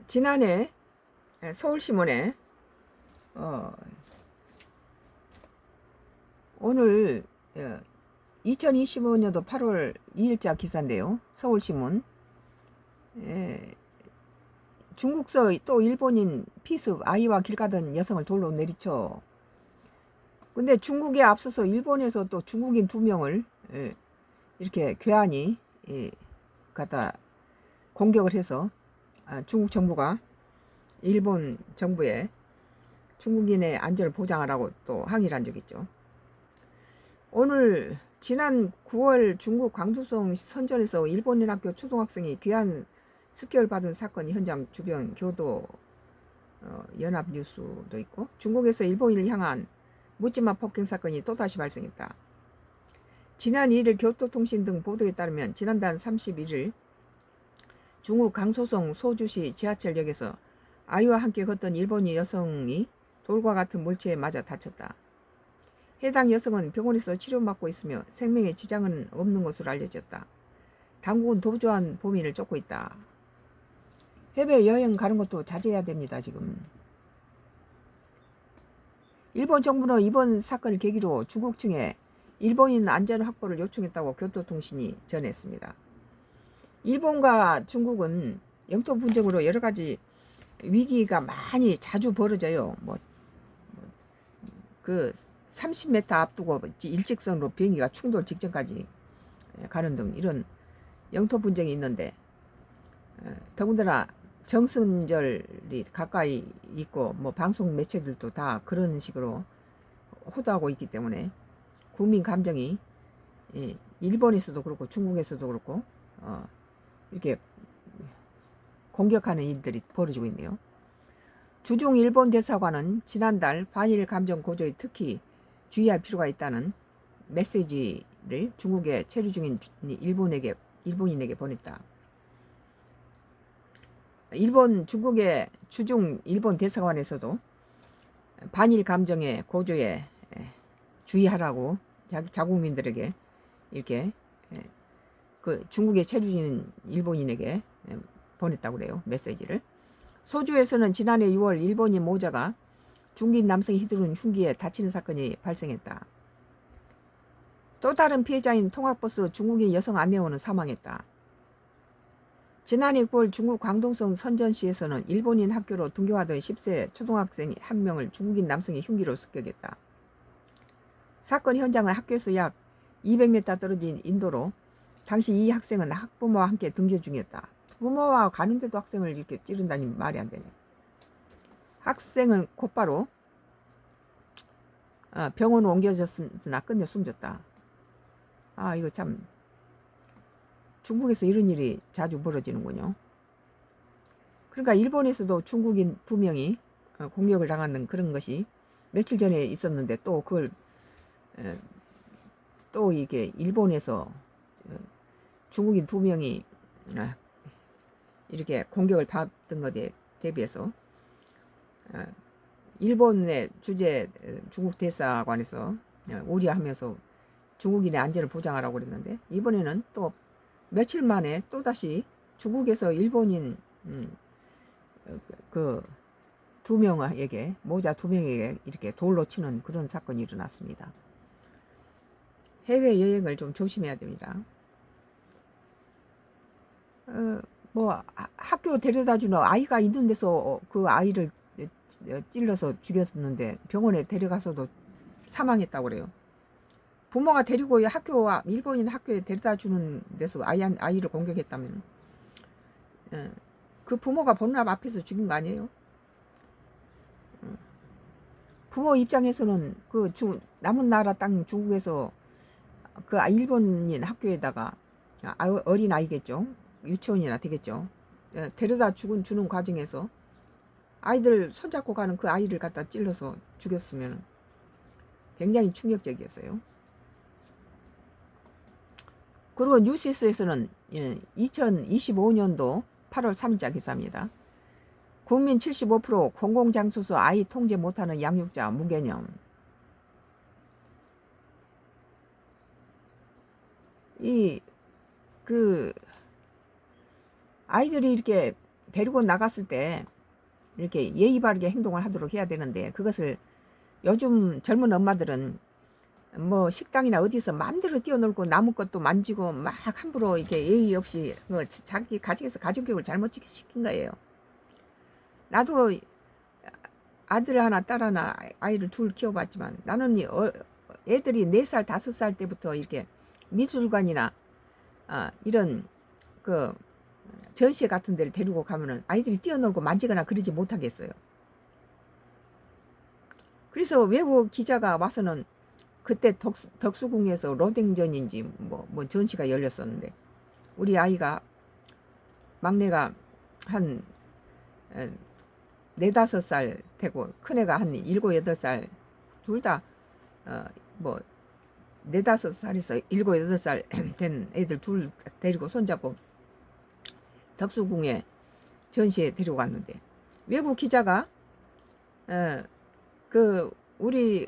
지난해 서울신문에 오늘 2025년도 8월 2일자 기사인데요. 서울신문. 중국서 또 일본인 피습 아이와 길 가던 여성을 돌로 내리쳐. 근데 중국에 앞서서 일본에서 또 중국인 2명을 이렇게 괴한이 갖다 공격을 해서 중국 정부가 일본 정부에 중국인의 안전을 보장하라고 또 항의를 한 적이 있죠. 오늘 지난 9월 중국 광두성 선전에서 일본인 학교 초등학생이 귀한 습격을 받은 사건이 현장 주변 교도 연합뉴스도 있고, 중국에서 일본인을 향한 묻지마 폭행 사건이 또다시 발생했다. 지난 2일 교토통신 등 보도에 따르면 지난달 31일 중국 강소성 소주시 지하철역에서 아이와 함께 걷던 일본인 여성이 돌과 같은 물체에 맞아 다쳤다. 해당 여성은 병원에서 치료받고 있으며 생명에 지장은 없는 것으로 알려졌다. 당국은 도주한 범인을 쫓고 있다. 해외여행 가는 것도 자제해야 됩니다. 지금 일본 정부는 이번 사건을 계기로 중국 측에 일본인 안전 확보를 요청했다고 교토통신이 전했습니다. 일본과 중국은 영토 분쟁으로 여러 가지 위기가 많이 자주 벌어져요. 그 30m 앞두고 일직선으로 비행기가 충돌 직전까지 가는 등 이런 영토 분쟁이 있는데, 더군다나 정승절이 가까이 있고 방송 매체들도 다 그런 식으로 호도하고 있기 때문에 국민 감정이 일본에서도 그렇고 중국에서도 그렇고 이렇게 공격하는 일들이 벌어지고 있네요. 주중 일본 대사관은 지난달 반일 감정 고조에 특히 주의할 필요가 있다는 메시지를 중국에 체류 중인 일본인에게 보냈다. 중국의 주중 일본 대사관에서도 반일 감정의 고조에 주의하라고 자국민들에게 이렇게 그 중국에 체류 중인 일본인에게 보냈다고 그래요. 메시지를. 소주에서는 지난해 6월 일본인 모자가 중국인 남성이 휘두른 흉기에 다치는 사건이 발생했다. 또 다른 피해자인 통학버스 중국인 여성 안내원은 사망했다. 지난해 9월 중국 광동성 선전시에서는 일본인 학교로 등교하던 10세 초등학생 1명을 중국인 남성이 흉기로 습격했다. 사건 현장은 학교에서 약 200m 떨어진 인도로 당시 이 학생은 학부모와 함께 등교 중이었다. 부모와 가는데도 학생을 이렇게 찌른다니 말이 안 되네. 학생은 곧바로 병원으로 옮겨졌으나 끝내 숨졌다. 이거 참 중국에서 이런 일이 자주 벌어지는군요. 그러니까 일본에서도 중국인 2명이 공격을 당하는 그런 것이 며칠 전에 있었는데, 또 그걸 또 이게 일본에서 중국인 2명이 이렇게 공격을 받은 것에 대비해서 일본의 주재 중국 대사관에서 우려하면서 중국인의 안전을 보장하라고 그랬는데, 이번에는 또 며칠 만에 또다시 중국에서 일본인 그 2명에게 모자 2명에게 이렇게 돌로 치는 그런 사건이 일어났습니다. 해외여행을 좀 조심해야 됩니다. 학교 데려다주는 아이가 있는 데서 그 아이를 찔러서 죽였는데 병원에 데려가서도 사망했다고 그래요. 부모가 데리고 일본인 학교에 데려다주는 데서 아이를 공격했다면 그 부모가 보는 앞에서 죽인 거 아니에요? 부모 입장에서는 그 남은 나라 땅 중국에서 그 일본인 학교에다가 어린 아이겠죠. 유치원이나 되겠죠. 데려다 주는 과정에서 아이들 손잡고 가는 그 아이를 갖다 찔러서 죽였으면 굉장히 충격적이었어요. 그리고 뉴시스에서는 2025년도 8월 3일자 기사입니다. 국민 75% 공공장소에서 아이 통제 못하는 양육자 무개념. 아이들이 이렇게 데리고 나갔을 때 이렇게 예의 바르게 행동을 하도록 해야 되는데, 그것을 요즘 젊은 엄마들은 뭐 식당이나 어디서 마음대로 뛰어놀고 남의 것도 만지고 막 함부로 이렇게 예의 없이 자기 가정에서 가정교육을 잘못 시킨 거예요. 나도 아들 하나 딸 하나 아이를 둘 키워봤지만, 나는 애들이 4살 5살 때부터 이렇게 미술관이나 이런 그 전시회 같은 데를 데리고 가면은 아이들이 뛰어놀고 만지거나 그러지 못하겠어요. 그래서 외국 기자가 와서는, 그때 덕수궁에서 로댕전인지 뭐 전시가 열렸었는데, 우리 아이가 막내가 한 4, 5살 되고 큰애가 한 7, 8살, 둘 다 뭐 4, 5살에서 7, 8살 된 애들 둘 데리고 손잡고 덕수궁에 전시에 데리고 갔는데, 외국 기자가 그 우리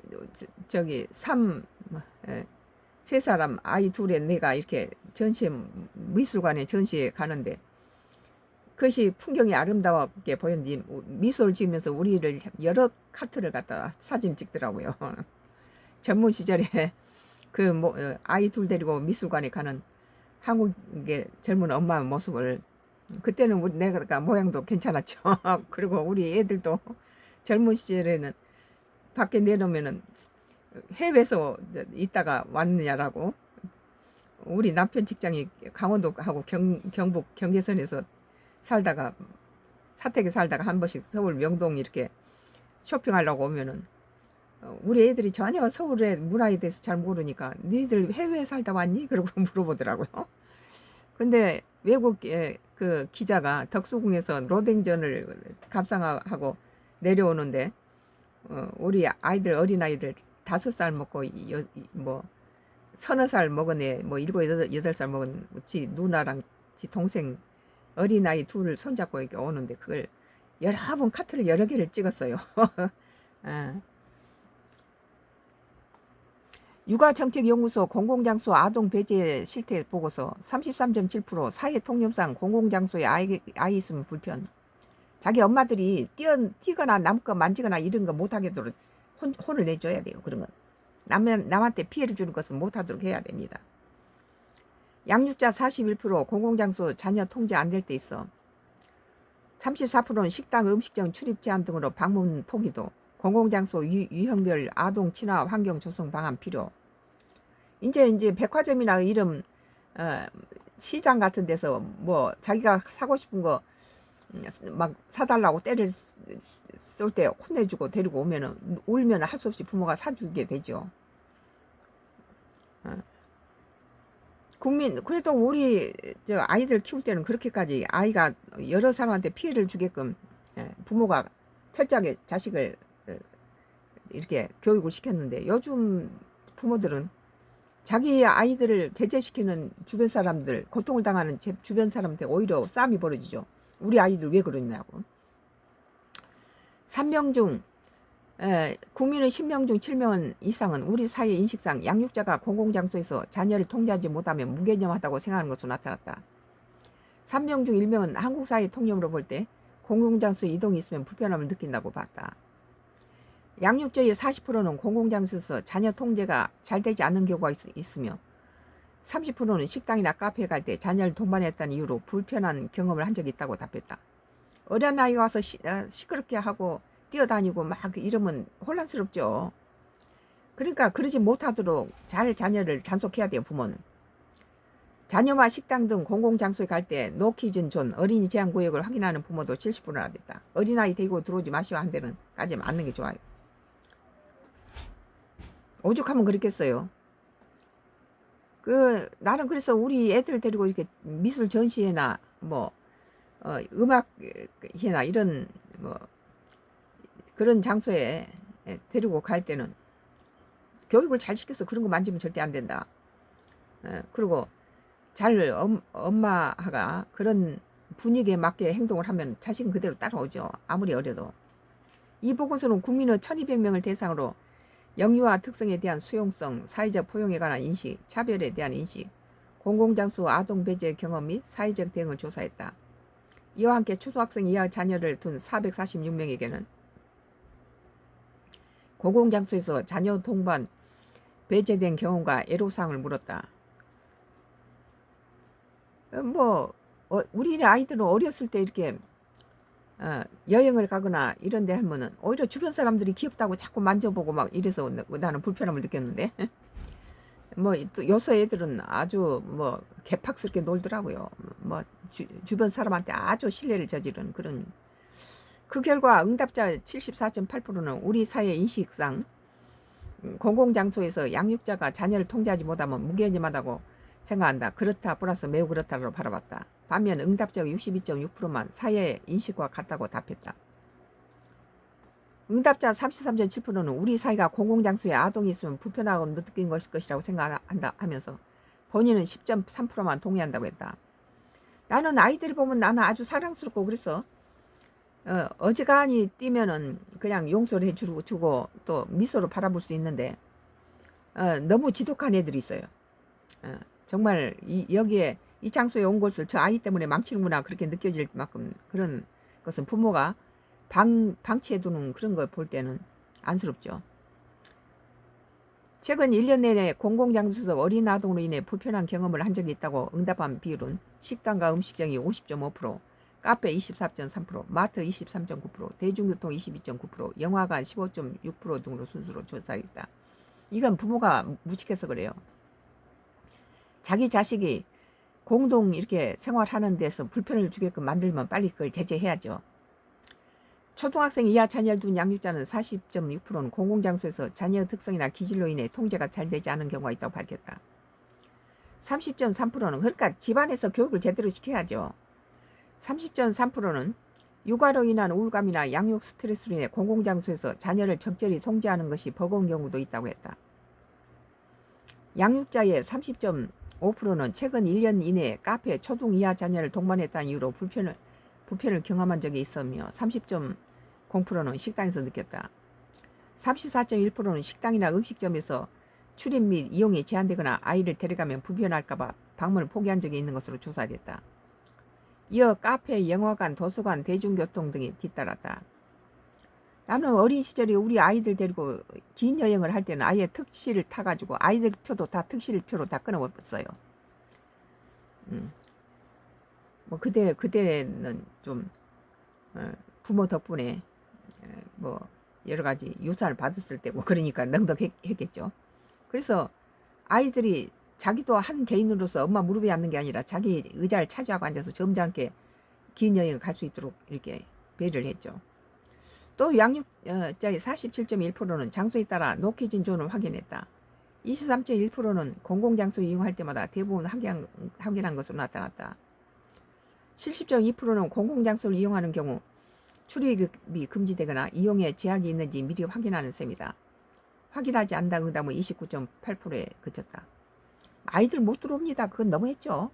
저기 3사람 아이 둘에 내가 이렇게 전시에, 미술관에 전시에 가는데 그것이 풍경이 아름다웠게 보였는지 미소를 지으면서 우리를 여러 카트를 갖다 사진 찍더라고요. 젊은 시절에 그 아이 둘 데리고 미술관에 가는 한국의 젊은 엄마의 모습을, 그때는 내가 모양도 괜찮았죠. 그리고 우리 애들도 젊은 시절에는 밖에 내놓으면은 해외에서 있다가 왔느냐라고, 우리 남편 직장이 강원도하고 경북 경계선에서 살다가 사택에 살다가 한 번씩 서울 명동 이렇게 쇼핑하려고 오면은 우리 애들이 전혀 서울의 문화에 대해서 잘 모르니까 니들 해외에 살다 왔니? 그러고 물어보더라고요. 근데 외국 그 기자가 덕수궁에서 로댕전을 감상하고 내려오는데, 우리 아이들, 어린아이들 5살 먹고 뭐 서너 살 먹은 애, 뭐 7, 8살 먹은 지 누나랑 지 동생 어린아이 둘을 손잡고 이렇게 오는데, 그걸 여러 번 카트를 여러 개를 찍었어요. 육아정책연구소 공공장소 아동 배제 실태 보고서 33.7% 사회 통념상 공공장소에 아이 있으면 불편. 자기 엄마들이 뛰거나 남 거 만지거나 이런 거 못하게 도록 혼을 내줘야 돼요. 그런 건 남한테 피해를 주는 것은 못하도록 해야 됩니다. 양육자 41% 공공장소 자녀 통제 안 될 때 있어. 34%는 식당 음식점 출입 제한 등으로 방문 포기도. 공공장소 유형별 아동 친화 환경 조성 방안 필요. 이제 백화점이나 이런 시장 같은 데서 뭐 자기가 사고 싶은 거 막 사달라고 때를 쏠 때 혼내주고 데리고 오면은, 울면 할 수 없이 부모가 사주게 되죠. 그래도 우리 아이들 키울 때는 그렇게까지 아이가 여러 사람한테 피해를 주게끔 부모가 철저하게 자식을 이렇게 교육을 시켰는데, 요즘 부모들은 자기 아이들을 제재시키는 주변 사람들, 고통을 당하는 주변 사람한테 오히려 싸움이 벌어지죠. 우리 아이들 왜 그러냐고. 3명 중 국민의 10명 중 7명 이상은 우리 사회 인식상 양육자가 공공장소에서 자녀를 통제하지 못하면 무개념하다고 생각하는 것으로 나타났다. 3명 중 1명은 한국 사회 통념으로 볼 때 공공장소에 이동이 있으면 불편함을 느낀다고 봤다. 양육자의 40%는 공공장소에서 자녀 통제가 잘 되지 않는 경우가 있으며, 30%는 식당이나 카페에 갈 때 자녀를 동반했다는 이유로 불편한 경험을 한 적이 있다고 답했다. 어린 아이가 와서 시끄럽게 하고 뛰어다니고 막 이러면 혼란스럽죠. 그러니까 그러지 못하도록 잘 자녀를 단속해야 돼요, 부모는. 자녀와 식당 등 공공장소에 갈 때 노키즌 존 어린이 제한 구역을 확인하는 부모도 70%나 됐다. 어린아이 데리고 들어오지 마시오 한 데는까지 맞는 게 좋아요. 오죽하면 그렇겠어요. 나는 그래서 우리 애들 데리고 이렇게 미술 전시회나 뭐 음악회나 이런 뭐 그런 장소에 데리고 갈 때는 교육을 잘 시켜서 그런 거 만지면 절대 안 된다. 그리고 잘 엄마가 그런 분위기에 맞게 행동을 하면 자식은 그대로 따라오죠. 아무리 어려도. 이 보고서는 국민의 1200명을 대상으로 영유아 특성에 대한 수용성, 사회적 포용에 관한 인식, 차별에 대한 인식, 공공장소 아동 배제 경험 및 사회적 대응을 조사했다. 이와 함께 초등학생 이하 자녀를 둔 446명에게는 공공장소에서 자녀 동반 배제된 경험과 애로사항을 물었다. 우리 아이들은 어렸을 때 이렇게 여행을 가거나 이런 데 하면은 오히려 주변 사람들이 귀엽다고 자꾸 만져보고 막 이래서 나는 불편함을 느꼈는데 또 요새 애들은 아주 개팍스럽게 놀더라고요. 주변 사람한테 아주 신뢰를 저지른 그런. 그 결과 응답자 74.8%는 우리 사회 인식상 공공장소에서 양육자가 자녀를 통제하지 못하면 무게임하다고 생각한다. 그렇다 플러스 매우 그렇다로 바라봤다. 반면 응답자가 62.6%만 사회 인식과 같다고 답했다. 응답자 33.7%는 우리 사회가 공공장소에 아동이 있으면 불편하고 느낀 것이라고 생각한다 하면서 본인은 10.3%만 동의한다고 했다. 나는 아이들 보면 나는 아주 사랑스럽고 그래서 어지간히 뛰면은 그냥 용서를 해주고 또 미소로 바라볼 수 있는데 너무 지독한 애들이 있어요. 정말 여기에 이 장소에 온 것을 저 아이 때문에 망치는구나 그렇게 느껴질 만큼 그런 것은 부모가 방치해두는 그런 걸 볼 때는 안쓰럽죠. 최근 1년 내내 공공장소에서 어린 아동으로 인해 불편한 경험을 한 적이 있다고 응답한 비율은 식당과 음식점이 50.5%, 카페 24.3%, 마트 23.9%, 대중교통 22.9%, 영화관 15.6% 등으로 순수로 조사했다. 이건 부모가 무식해서 그래요. 자기 자식이 공동 이렇게 생활하는 데서 불편을 주게끔 만들면 빨리 그걸 제재해야죠. 초등학생 이하 자녀를 둔 양육자는 40.6%는 공공장소에서 자녀 특성이나 기질로 인해 통제가 잘 되지 않은 경우가 있다고 밝혔다. 30.3%는 그러니까 집안에서 교육을 제대로 시켜야죠. 30.3%는 육아로 인한 우울감이나 양육 스트레스로 인해 공공장소에서 자녀를 적절히 통제하는 것이 버거운 경우도 있다고 했다. 양육자의 30.5%는 최근 1년 이내에 카페, 초등 이하 자녀를 동반했다는 이유로 불편을 경험한 적이 있으며 30.0%는 식당에서 느꼈다. 34.1%는 식당이나 음식점에서 출입 및 이용이 제한되거나 아이를 데려가면 불편할까봐 방문을 포기한 적이 있는 것으로 조사됐다. 이어 카페, 영화관, 도서관, 대중교통 등이 뒤따랐다. 나는 어린 시절에 우리 아이들 데리고 긴 여행을 할 때는 아예 특시를 타가지고 아이들 표도 다 특시표로 다 끊어버렸어요. 그때는 좀 부모 덕분에 여러 가지 유산을 받았을 때고 그러니까 넉넉했겠죠. 그래서 아이들이 자기도 한 개인으로서 엄마 무릎에 앉는 게 아니라 자기 의자를 차지하고 앉아서 점잖게 긴 여행을 갈 수 있도록 이렇게 배려를 했죠. 또 양육자의 47.1%는 장소에 따라 노키진 존을 확인했다. 23.1%는 공공장소 이용할 때마다 대부분 확인한 것으로 나타났다. 70.2%는 공공장소를 이용하는 경우 출입이 금지되거나 이용에 제약이 있는지 미리 확인하는 셈이다. 확인하지 않는다 응답은 29.8%에 그쳤다. 아이들 못 들어옵니다. 그건 너무했죠.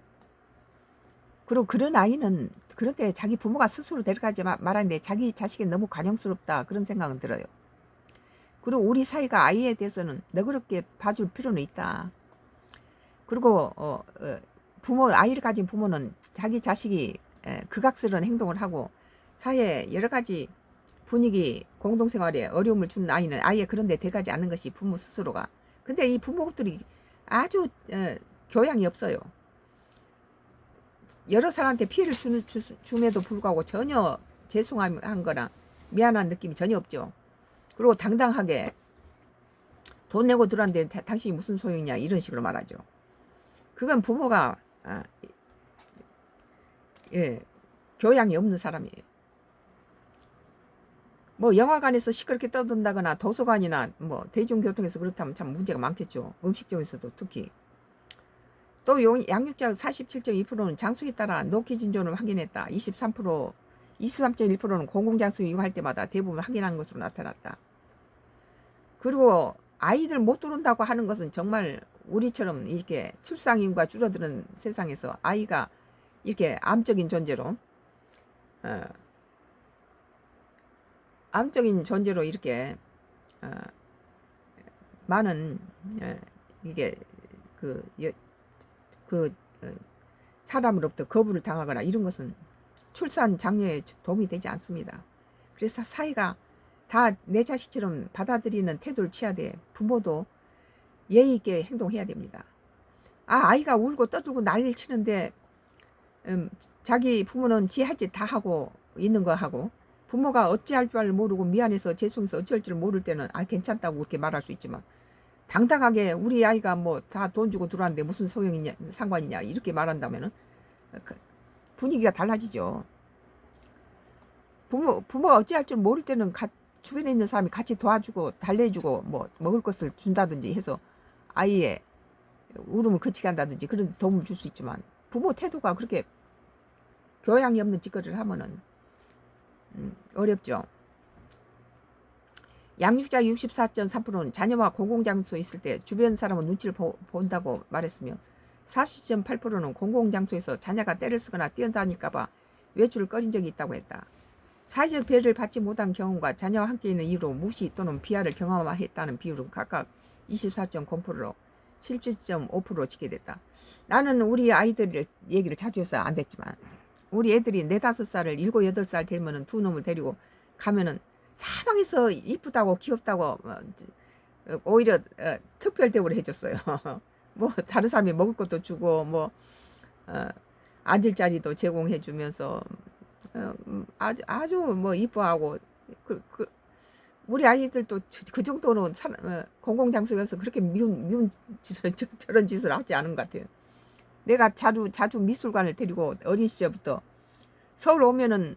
그리고 그런 아이는 그런데 자기 부모가 스스로 데려가지 말았는데 자기 자식이 너무 관용스럽다 그런 생각은 들어요. 그리고 우리 사회가 아이에 대해서는 너그럽게 봐줄 필요는 있다. 그리고 아이를 가진 부모는 자기 자식이 극악스러운 행동을 하고 사회에 여러 가지 분위기 공동생활에 어려움을 주는 아이는 아예 그런 데 데려가지 않는 것이 부모 스스로가. 근데 이 부모들이 아주 교양이 없어요. 여러 사람한테 피해를 줌에도 불구하고 전혀 죄송한 거나 미안한 느낌이 전혀 없죠. 그리고 당당하게 돈 내고 들어왔는데 당신이 무슨 소용이냐 이런 식으로 말하죠. 그건 부모가 교양이 없는 사람이에요. 영화관에서 시끄럽게 떠든다거나 도서관이나 대중교통에서 그렇다면 참 문제가 많겠죠. 음식점에서도 특히. 또 양육자 47.2%는 장소에 따라 노키진존을 확인했다. 23.1%는 공공장소 이용할 때마다 대부분 확인한 것으로 나타났다. 그리고 아이들 못 들어온다고 하는 것은 정말 우리처럼 이렇게 출산 인구가 줄어드는 세상에서 아이가 이렇게 암적인 존재로 이렇게 많은 이게 사람으로부터 거부를 당하거나 이런 것은 출산 장려에 도움이 되지 않습니다. 그래서 사회가 다 내 자식처럼 받아들이는 태도를 취해야 돼. 부모도 예의 있게 행동해야 됩니다. 아이가 울고 떠들고 난리를 치는데 자기 부모는 지 할 짓 다 하고 있는 거 하고, 부모가 어찌할 줄 모르고 미안해서 죄송해서 어찌할 줄 모를 때는 괜찮다고 그렇게 말할 수 있지만, 당당하게 우리 아이가 뭐 다 돈 주고 들어왔는데 무슨 소용이냐 상관이냐 이렇게 말한다면은 분위기가 달라지죠. 부모가 어찌할 줄 모를 때는 주변에 있는 사람이 같이 도와주고 달래주고 뭐 먹을 것을 준다든지 해서 아이의 울음을 그치게 한다든지 그런 도움을 줄 수 있지만, 부모 태도가 그렇게 교양이 없는 짓거리를 하면은 어렵죠. 양육자 64.3%는 자녀와 공공장소에 있을 때 주변 사람은 눈치를 본다고 말했으며, 40.8%는 공공장소에서 자녀가 떼를 쓰거나 뛰어다닐까봐 외출을 꺼린 적이 있다고 했다. 사회적 배려를 받지 못한 경험과 자녀와 함께 있는 이유로 무시 또는 비하를 경험했다는 비율은 각각 24.0%로 17.5%로 집계됐다. 나는 우리 아이들 얘기를 자주 해서 안 됐지만, 우리 애들이 4, 5살을 7, 8살 되면은 두 놈을 데리고 가면은 사방에서 이쁘다고 귀엽다고 오히려 특별 대우를 해줬어요. 뭐 다른 사람이 먹을 것도 주고 뭐 앉을 자리도 제공해 주면서 아주 뭐 이뻐하고, 우리 아이들도 그 정도는 공공장소에서 그렇게 미운 저런 짓을 하지 않은 것 같아요. 내가 자주 미술관을 데리고 어린 시절부터 서울 오면은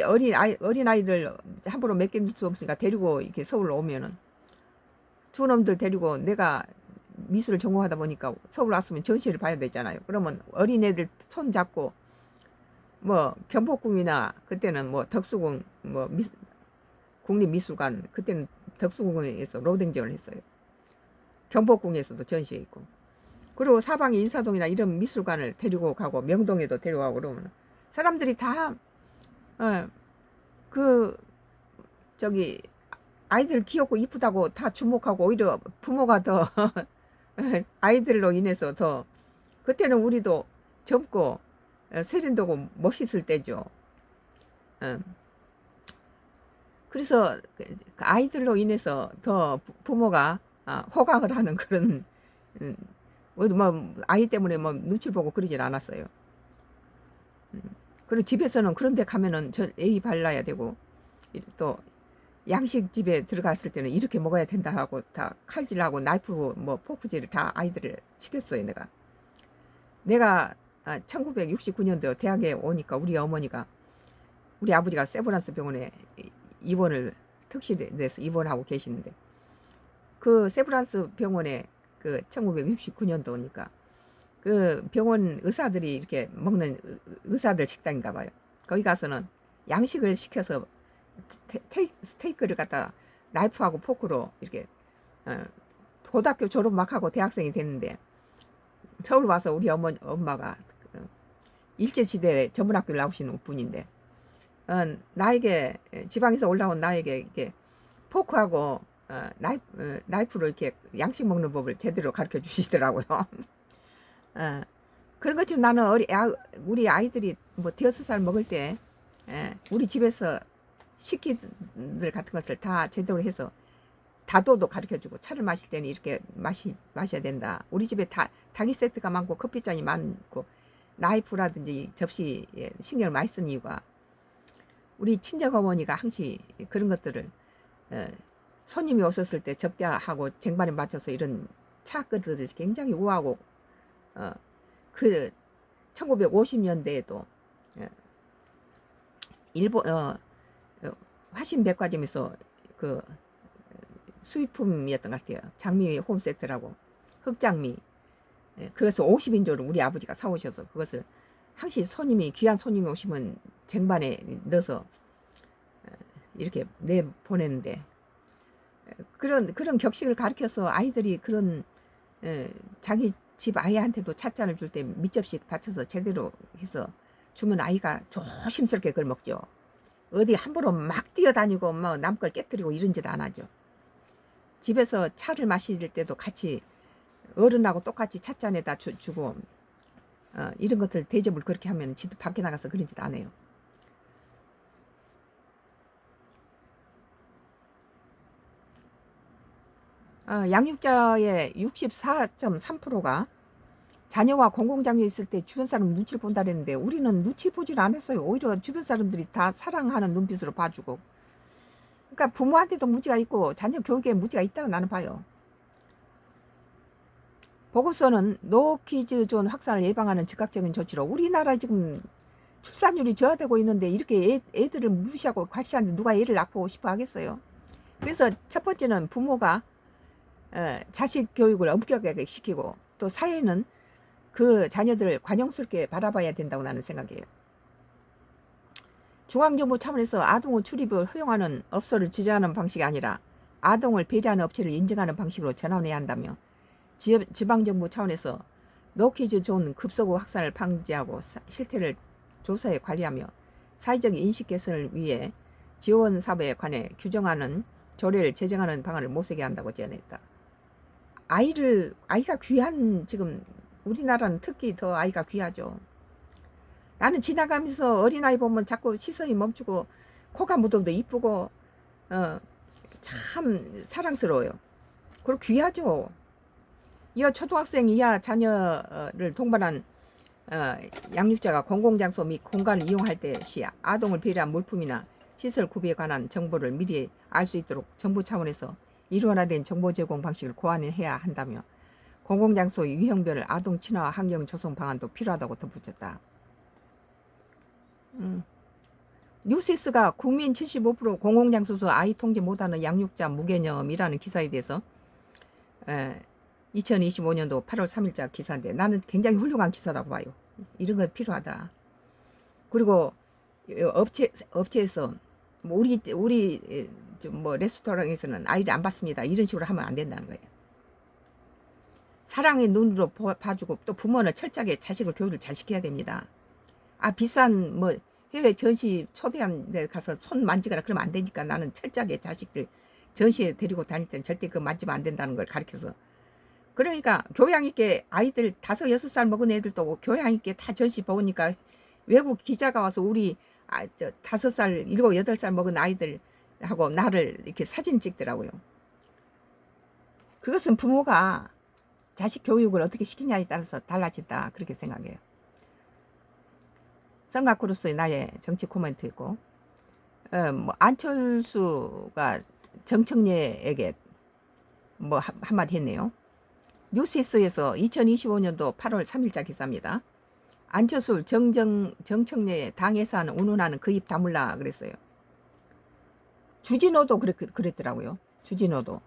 어린 아이들 함부로 맡길 수 없으니까 데리고 이렇게 서울 오면은 두 놈들 데리고, 내가 미술을 전공하다 보니까 서울 왔으면 전시를 봐야 되잖아요. 그러면 어린 애들 손 잡고 뭐 경복궁이나 그때는 뭐 덕수궁 뭐 국립미술관, 그때는 덕수궁에서 로댕전을 했어요. 경복궁에서도 전시회 있고, 그리고 사방에 인사동이나 이런 미술관을 데리고 가고 명동에도 데려가고 그러면 사람들이 다 아이들 귀엽고 이쁘다고 다 주목하고, 오히려 부모가 더 아이들로 인해서 더, 그때는 우리도 젊고 세련되고 멋있을 때죠. 그래서 아이들로 인해서 더 부모가 호강을 하는 그런, 뭐 아이 때문에 뭐 눈치를 보고 그러질 않았어요. 그리고 집에서는 그런 데 가면은 예의 발라야 되고, 또 양식집에 들어갔을 때는 이렇게 먹어야 된다 하고 다 칼질하고 나이프 뭐 포크질을 다 아이들을 시켰어요. 내가 1969년도 대학에 오니까 우리 어머니가, 우리 아버지가 세브란스 병원에 특실에서 입원하고 계시는데, 그 세브란스 병원에 그 1969년도니까 그 병원 의사들이 이렇게 먹는 의사들 식당인가 봐요. 거기 가서는 양식을 시켜서 스테이크를 갖다 나이프하고 포크로 이렇게 고등학교 졸업 막 하고 대학생이 됐는데, 서울 와서 우리 엄마가 일제시대 전문학교를 나오시는 분인데, 나에게, 지방에서 올라온 나에게 이렇게 포크하고 나이프로 이렇게 양식 먹는 법을 제대로 가르쳐 주시더라고요. 그런 것처럼 나는 우리 아이들이 뭐 5살 먹을 때 우리 집에서 식기들 같은 것을 다 제대로 해서 다도도 가르쳐주고, 차를 마실 때는 이렇게 마셔야 된다. 우리 집에 닭이 세트가 많고 커피잔이 많고 나이프라든지 접시에 신경을 많이 쓴 이유가, 우리 친정어머니가 항시 그런 것들을 손님이 오셨을 때 접대하고 쟁반에 맞춰서 이런 차 그릇들이 굉장히 우아하고, 그 1950년대에도 일본 화신백화점에서 그 수입품이었던 것 같아요. 장미 홈세트라고, 흑장미. 그래서 50인조를 우리 아버지가 사오셔서 그것을 항시 귀한 손님이 오시면 쟁반에 넣어서 이렇게 내보내는데, 그런 격식을 가르쳐서 아이들이 그런 자기 집 아이한테도 찻잔을 줄 때 밑접시 받쳐서 제대로 해서 주면 아이가 조심스럽게 그걸 먹죠. 어디 함부로 막 뛰어다니고 뭐 남 걸 깨뜨리고 이런 짓 안 하죠. 집에서 차를 마실 때도 같이 어른하고 똑같이 찻잔에다 주고, 이런 것들 대접을 그렇게 하면 지도 밖에 나가서 그런 짓 안 해요. 양육자의 64.3%가 자녀와 공공장소에 있을 때 주변 사람 눈치를 본다 그랬는데 우리는 눈치 보질 않았어요. 오히려 주변 사람들이 다 사랑하는 눈빛으로 봐주고. 그러니까 부모한테도 무지가 있고 자녀 교육에 무지가 있다고 나는 봐요. 보고서는 노키즈 존 확산을 예방하는 즉각적인 조치로 우리나라 지금 출산율이 저하되고 있는데 이렇게 애들을 무시하고 과시하는데 누가 애를 낳고 싶어 하겠어요. 그래서 첫 번째는 부모가 자식 교육을 엄격하게 시키고 또 사회는 그 자녀들을 관용스럽게 바라봐야 된다고 나는 생각해요. 중앙정부 차원에서 아동의 출입을 허용하는 업소를 지정하는 방식이 아니라 아동을 배려하는 업체를 인정하는 방식으로 전환해야 한다며 지방정부 차원에서 노키즈 존 급속우 확산을 방지하고 실태를 조사해 관리하며 사회적 인식 개선을 위해 지원 사업에 관해 규정하는 조례를 제정하는 방안을 모색해야 한다고 제안했다. 아이가 귀한, 지금 우리나라는 특히 더 아이가 귀하죠. 나는 지나가면서 어린아이 보면 자꾸 시선이 멈추고 코가 묻어도 이쁘고 참 사랑스러워요. 그리고 귀하죠. 이어 초등학생 이하 자녀를 동반한 양육자가 공공장소 및 공간을 이용할 때 시 아동을 배려한 물품이나 시설 구비에 관한 정보를 미리 알 수 있도록 정부 차원에서 일원화된 정보 제공 방식을 고안해야 한다며 공공장소의 유형별 아동 친화 환경 조성 방안도 필요하다고 덧붙였다. 뉴시스가 국민 75% 공공장소에서 아이 통제 못하는 양육자 무개념이라는 기사에 대해서 2025년도 8월 3일자 기사인데 나는 굉장히 훌륭한 기사라고 봐요. 이런 건 필요하다. 그리고 업체에서 우리 레스토랑에서는 아이를 안 받습니다. 이런 식으로 하면 안 된다는 거예요. 사랑의 눈으로 봐주고 또 부모는 철저하게 자식을 교육을 잘 시켜야 됩니다. 비싼 해외 전시 초대한 데 가서 손 만지거나 그러면 안 되니까 나는 철저하게 자식들 전시에 데리고 다닐 때는 절대 그거 만지면 안 된다는 걸 가르쳐서. 그러니까 교양 있게 아이들 5, 6살 먹은 애들도 교양 있게 다 전시 보니까 외국 기자가 와서 우리 5살, 7, 8살 먹은 아이들하고 나를 이렇게 사진 찍더라고요. 그것은 부모가 자식 교육을 어떻게 시키냐에 따라서 달라진다, 그렇게 생각해요. 성가크루스의 나의 정치 코멘트이고, 안철수가 정청래에게 한마디 했네요. 뉴시스에서 2025년도 8월 3일자 기사입니다. 안철수 정청래 당 예산 운운하는 그 입 다물라 그랬어요. 주진호도 그랬더라고요. 주진호도.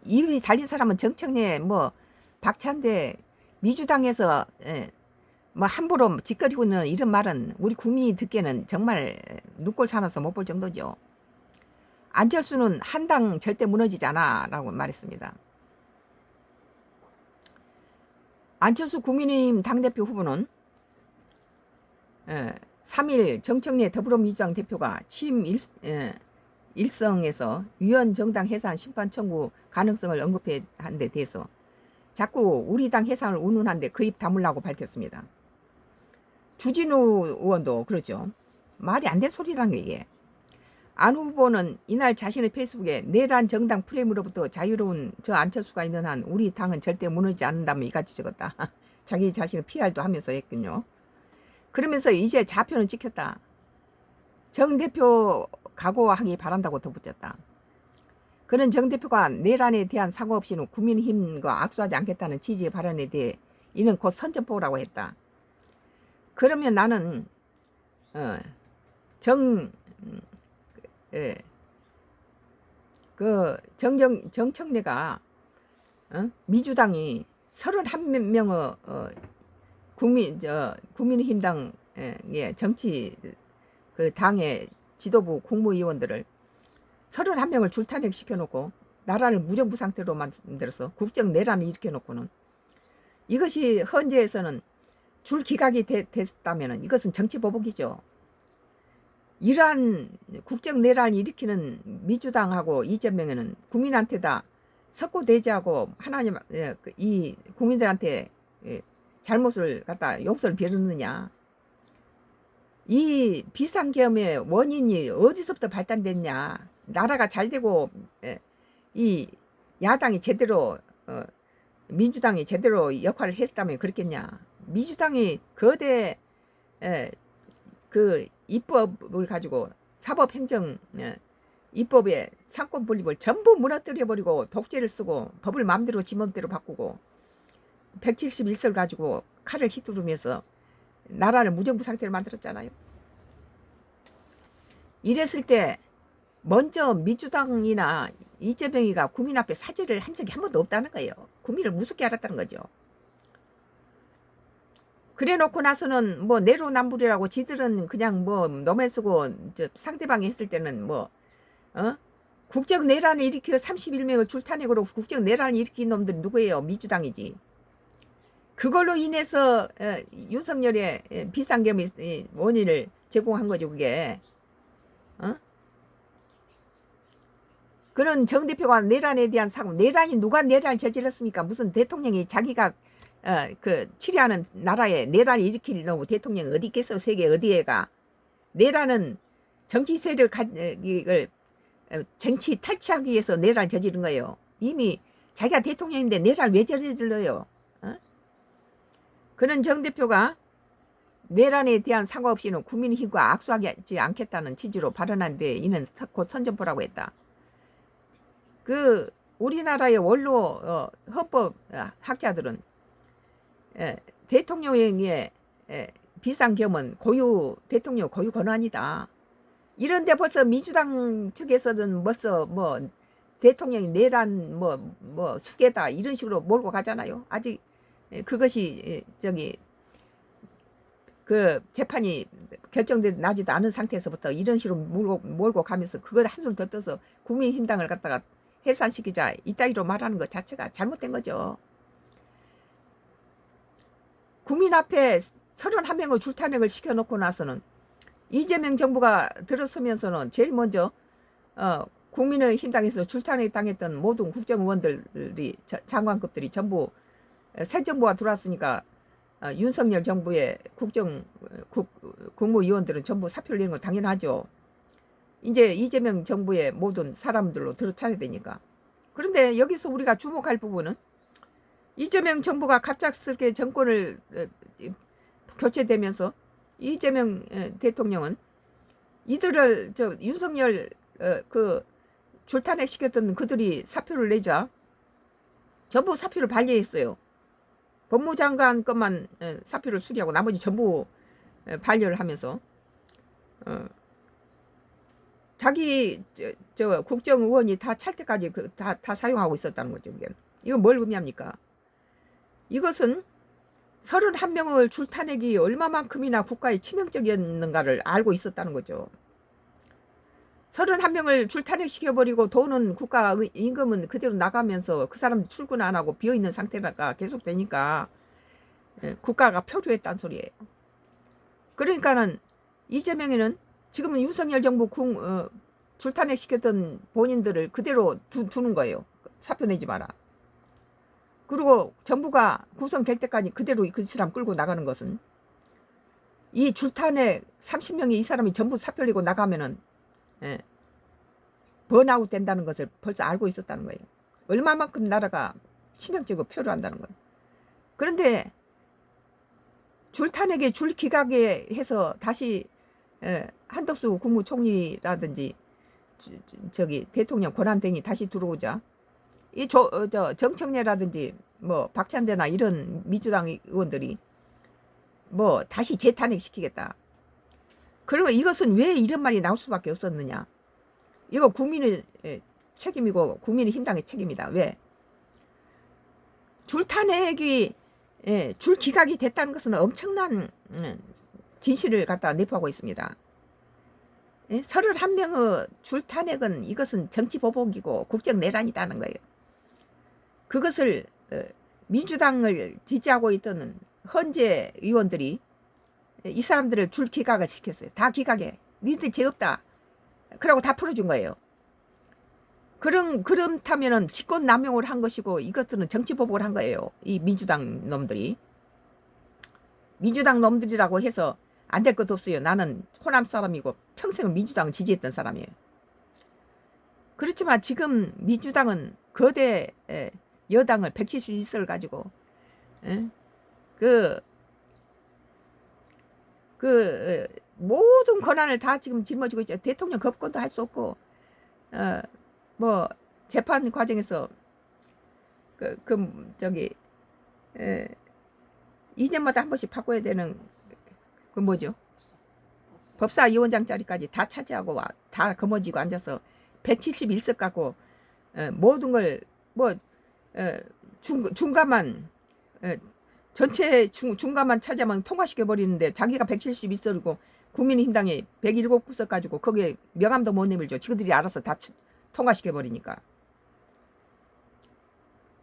입이 달린 사람은 정청래 박찬대 민주당에서 함부로 짓거리고 있는 이런 말은 우리 국민이 듣기에는 정말 눈꼴 사나서 못 볼 정도죠. 안철수는 한당 절대 무너지지 않아 라고 말했습니다. 안철수 국민의힘 당대표 후보는 3일 정청래 더불어민주당 대표가 취임 일성에서 위원 정당 해산 심판 청구 가능성을 언급한 데 대해서 자꾸 우리 당 해산을 운운한데 그 입 다물라고 밝혔습니다. 주진우 의원도 그러죠. 말이 안 된 소리라는 게 이게. 안 후보는 이날 자신의 페이스북에 내란 정당 프레임으로부터 자유로운 저 안철수가 있는 한 우리 당은 절대 무너지지 않는다며 이같이 적었다. 자기 자신을 PR도 하면서 했군요. 그러면서 이제 좌표는 찍혔다. 정 대표 각오하기 바란다고 덧붙였다. 그는 정 대표가 내란에 대한 사고 없이는 국민의힘과 악수하지 않겠다는 취지의 발언에 대해 이는 곧 선전포고라고 했다. 그러면 나는 정청래가 민주당이 31명의 국민의힘당의 정치 당의 지도부 국무위원들을 31명을 줄탄핵 시켜놓고 나라를 무정부 상태로 만들어서 국정 내란을 일으켜놓고는 이것이 헌재에서는 줄 기각이 됐다면 이것은 정치 보복이죠. 이러한 국정 내란을 일으키는 민주당하고 이재명에는 국민한테 다 석고대죄하고 하나님 이 국민들한테 잘못을 갖다 용서를 베르느냐. 이 비상계엄의 원인이 어디서부터 발단됐냐. 나라가 잘 되고 이 야당이 제대로 민주당이 제대로 역할을 했다면 그렇겠냐. 민주당이 거대 그 입법을 가지고 사법행정 입법의 상권 분립을 전부 무너뜨려 버리고 독재를 쓰고 법을 마음대로 지멋대로 바꾸고 171설 가지고 칼을 휘두르면서 나라를 무정부 상태를 만들었잖아요. 이랬을 때 먼저 민주당이나 이재명이가 국민 앞에 사죄를 한 적이 한 번도 없다는 거예요. 국민을 무섭게 알았다는 거죠. 그래 놓고 나서는 뭐 내로남불이라고 지들은 그냥 뭐 너만 쓰고 상대방이 했을 때는 뭐 국정 내란을 일으켜 31명을 줄타내고 국정 내란을 일으킨 놈들이 누구예요? 민주당이지. 그걸로 인해서 윤석열의 비상계엄의 원인을 제공한 거죠. 그게 그런 정 대표가 내란에 대한 사고, 내란이 누가 내란을 저질렀습니까? 무슨 대통령이 자기가 그 치려하는 나라에 내란을 일으킬 놈 대통령 어디 있겠어? 세계 어디에가. 내란은 정치 세력을 정치 탈취하기 위해서 내란을 저지른 거예요. 이미 자기가 대통령인데 내란을 왜 저질러요? 그런 정 대표가 내란에 대한 사과 없이는 국민의 힘과 악수하지 않겠다는 취지로 발언한데 이는 곧 선전포라고 했다. 그 우리나라의 원로 헌법 학자들은 대통령의 비상계엄은 대통령 고유 권한이다. 이런데 벌써 민주당 측에서는 벌써 뭐 대통령이 내란 뭐 수괴다 이런 식으로 몰고 가잖아요. 아직 그것이 그 재판이 결정나지도 않은 상태에서부터 이런 식으로 몰고 가면서 그걸 한술 더 떠서 국민힘당을 갖다가 해산시키자 이따위로 말하는 것 자체가 잘못된 거죠. 국민 앞에 31명을 줄탄핵을 시켜놓고 나서는 이재명 정부가 들어서면서는 제일 먼저 국민의힘당에서 줄탄핵 당했던 모든 국정의원들이 장관급들이 전부 새 정부가 들어왔으니까 윤석열 정부의 국무위원들은 전부 사표를 내는 건 당연하죠. 이제 이재명 정부의 모든 사람들로 들어차야 되니까. 그런데 여기서 우리가 주목할 부분은 이재명 정부가 갑작스럽게 정권을 교체되면서 이재명 대통령은 이들을 윤석열 그 줄탄핵 시켰던 그들이 사표를 내자 전부 사표를 반려했어요. 법무장관 것만 사표를 수리하고 나머지 전부 반려를 하면서 자기 국정의원이 다 찰 때까지 다 사용하고 있었다는 거죠. 이건 뭘 의미합니까? 이것은 31명을 줄타내기 얼마만큼이나 국가에 치명적이었는가를 알고 있었다는 거죠. 31명을 줄타내시켜버리고 돈은 국가 임금은 그대로 나가면서 그 사람 출근 안 하고 비어있는 상태가 계속되니까 국가가 표류했다는 소리예요. 그러니까는 이재명이는 지금은 윤석열 정부 줄타내시켰던 본인들을 그대로 두는 거예요. 사표 내지 마라. 그리고 정부가 구성될 때까지 그대로 그 사람 끌고 나가는 것은 이 줄탄핵 30명이 이 사람이 전부 사표 내고 나가면은 번아웃 된다는 것을 벌써 알고 있었다는 거예요. 얼마만큼 나라가 치명적으로 표류한다는 거예요. 그런데 줄탄핵에 줄기각에 해서 다시 한덕수 국무총리라든지 대통령 권한대행이 다시 들어오자 이 정청래라든지 뭐 박찬대나 이런 민주당 의원들이 뭐 다시 재탄핵 시키겠다. 그리고 이것은 왜 이런 말이 나올 수밖에 없었느냐. 이거 국민의 책임이고 국민의힘당의 책임이다. 왜? 줄탄핵이 줄기각이 됐다는 것은 엄청난 진실을 갖다 내포하고 있습니다. 31명의 줄탄핵은 이것은 정치보복이고 국정내란이다는 거예요. 그것을 민주당을 지지하고 있던 헌재 의원들이 이 사람들을 줄기각을 시켰어요. 다 기각해. 니들 죄 없다. 그러고 다 풀어준 거예요. 그렇다면은 직권남용을 한 것이고 이것들은 정치보복을 한 거예요. 이 민주당 놈들이. 민주당 놈들이라고 해서 안 될 것도 없어요. 나는 호남 사람이고 평생을 민주당을 지지했던 사람이에요. 그렇지만 지금 민주당은 거대 여당을 171석을 가지고 모든 권한을 다 지금 짊어지고 있죠. 대통령 급권도 할 수 없고 뭐 재판 과정에서 저기 2년마다 한 번씩 바꿔야 되는 그 뭐죠? 법사위원장 자리까지 다 차지하고 다 거머쥐고 앉아서 171석 갖고 모든 걸 뭐 중간만 전체 중간만 차지하면 통과시켜 버리는데 자기가 171석이고 국민의힘당이 107석 가지고 거기에 명함도 못 내밀죠. 지그들이 알아서 다 통과시켜 버리니까.